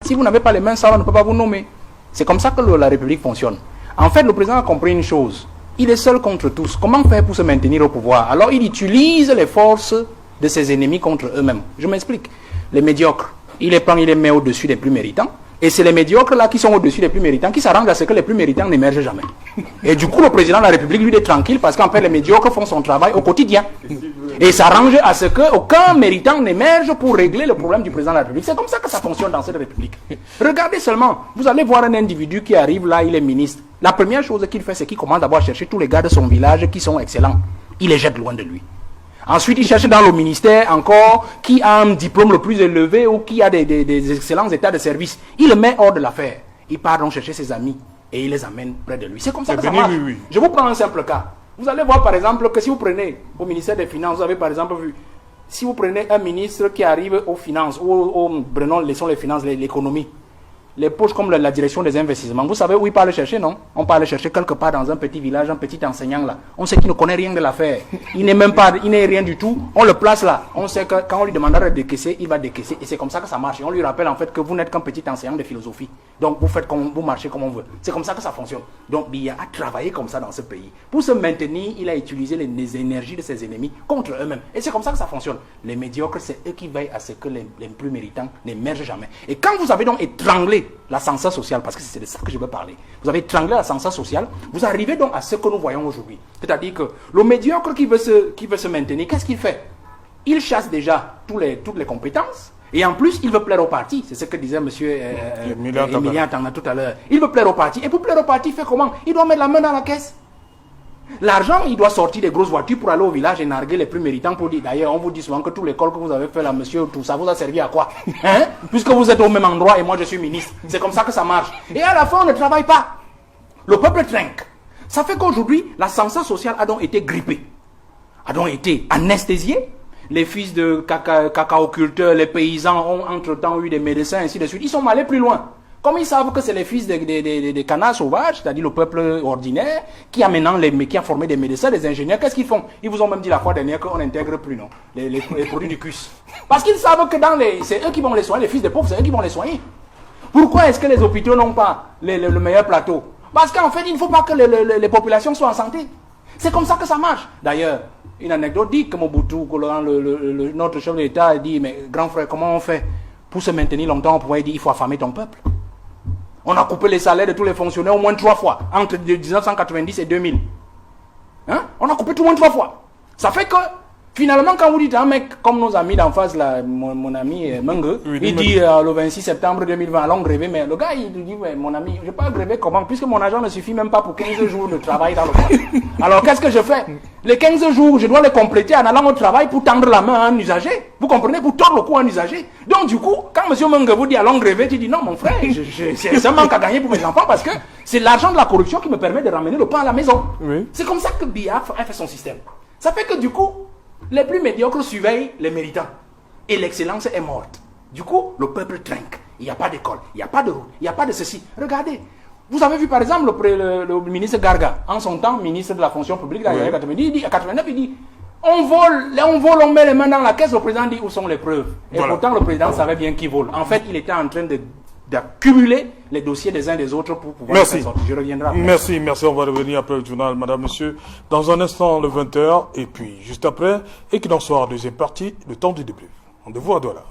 Si vous n'avez pas les mains sales, on ne peut pas vous nommer. C'est comme ça que la République fonctionne. En fait, le président a compris une chose. Il est seul contre tous. Comment faire pour se maintenir au pouvoir? Alors, il utilise les forces de ses ennemis contre eux-mêmes. Je m'explique. Les médiocres, il les prend, il les met au-dessus des plus méritants. Et c'est les médiocres là qui sont au-dessus des plus méritants qui s'arrangent à ce que les plus méritants n'émergent jamais. Et du coup, le président de la République, lui, est tranquille parce qu'en fait, les médiocres font son travail au quotidien. Et s'arrange à ce qu'aucun méritant n'émerge pour régler le problème du président de la République. C'est comme ça que ça fonctionne dans cette République. Regardez seulement, vous allez voir un individu qui arrive là, il est ministre. La première chose qu'il fait, c'est qu'il commence d'abord à chercher tous les gars de son village qui sont excellents. Il les jette loin de lui. Ensuite, il cherche dans le ministère encore qui a un diplôme le plus élevé ou qui a des excellents états de service. Il le met hors de l'affaire. Il part donc chercher ses amis et il les amène près de lui. C'est comme ça que ça marche. Oui. Je vous prends un simple cas. Vous allez voir par exemple que si vous prenez au ministère des Finances, vous avez par exemple vu, si vous prenez un ministre qui arrive aux finances, laissons les finances, l'économie, les poches comme la direction des investissements, vous savez où il part le chercher, non? On part le chercher quelque part dans un petit village, un petit enseignant là. On sait qu'il ne connaît rien de l'affaire. Il n'est rien du tout. On le place là. On sait que quand on lui demandera de décaisser, il va décaisser. Et c'est comme ça que ça marche. Et on lui rappelle en fait que vous n'êtes qu'un petit enseignant de philosophie. Donc vous marchez comme on veut. C'est comme ça que ça fonctionne. Donc il y a à travailler comme ça dans ce pays. Pour se maintenir, il a utilisé les énergies de ses ennemis contre eux-mêmes. Et c'est comme ça que ça fonctionne. Les médiocres, c'est eux qui veillent à ce que les plus méritants n'émergent jamais. Et quand vous avez donc étranglé l'ascenseur social, parce que c'est de ça que je veux parler. Vous avez étranglé l'ascenseur social, vous arrivez donc à ce que nous voyons aujourd'hui. C'est-à-dire que le médiocre qui veut se maintenir, qu'est-ce qu'il fait? Il chasse déjà toutes les compétences, et en plus, il veut plaire au parti. C'est ce que disait M. Emilien Tangna tout à l'heure. Il veut plaire au parti. Et pour plaire au parti, il fait comment? Il doit mettre la main dans la caisse. L'argent, il doit sortir des grosses voitures pour aller au village et narguer les plus méritants pour dire, d'ailleurs, on vous dit souvent que toute l'école que vous avez fait là, monsieur, tout ça vous a servi à quoi? Hein? Puisque vous êtes au même endroit et moi je suis ministre. C'est comme ça que ça marche. Et à la fin, on ne travaille pas. Le peuple trinque. Ça fait qu'aujourd'hui, l'ascenseur social a donc été grippé. A donc été anesthésié. Les fils de cacaoculteurs, les paysans ont entre-temps eu des médecins, ainsi de suite. Ils sont allés plus loin. Comme ils savent que c'est les fils des canards sauvages, c'est-à-dire le peuple ordinaire, qui a formé des médecins, des ingénieurs, qu'est-ce qu'ils font? Ils vous ont même dit la fois dernière qu'on n'intègre plus, non, les produits du CUS. Parce qu'ils savent que c'est eux qui vont les soigner, les fils des pauvres, c'est eux qui vont les soigner. Pourquoi est-ce que les hôpitaux n'ont pas le meilleur plateau? Parce qu'en fait, il ne faut pas que les populations soient en santé. C'est comme ça que ça marche. D'ailleurs, une anecdote dit que Mobutu, notre chef de l'État, dit, mais grand frère, comment on fait pour se maintenir longtemps? On pourrait dire, il faut affamer ton peuple. On a coupé les salaires de tous les fonctionnaires au moins 3 fois, entre 1990 et 2000. Hein? On a coupé tout au moins 3 fois. Ça fait que, finalement, quand vous dites un mec comme nos amis d'en face, là, mon ami Menge, il dit le 26 septembre 2020, allons gréver, mais le gars, il dit, ouais, mon ami, je ne vais pas gréver comment? Puisque mon argent ne suffit même pas pour 15 jours de travail dans le mois. Alors, qu'est-ce que je fais? Les 15 jours, je dois les compléter en allant au travail pour tendre la main à un usager. Vous comprenez? Pour tordre le cou à un usager. Donc, du coup, quand M. Menge vous dit allons gréver, tu dis non, mon frère, c'est un manque à gagner pour mes enfants parce que c'est l'argent de la corruption qui me permet de ramener le pain à la maison. Oui. C'est comme ça que Biya a fait son système. Ça fait que du coup, les plus médiocres surveillent les méritants. Et l'excellence est morte. Du coup, le peuple trinque. Il n'y a pas d'école, il n'y a pas de route, il n'y a pas de ceci. Regardez. Vous avez vu par exemple le ministre Garga, en son temps, ministre de la fonction publique, là, oui. 89, il dit on vole, on met les mains dans la caisse, le président dit où sont les preuves. Et voilà. Pourtant, le président savait bien qui vole. En fait, il était en train d'accumuler les dossiers des uns des autres pour pouvoir faire sortir. Je reviendrai après. Merci, on va revenir après le journal, madame, monsieur. Dans un instant, le 20h, et puis juste après, Equinox Soir, deuxième partie, le temps du débrief. Rendez-vous à Douala.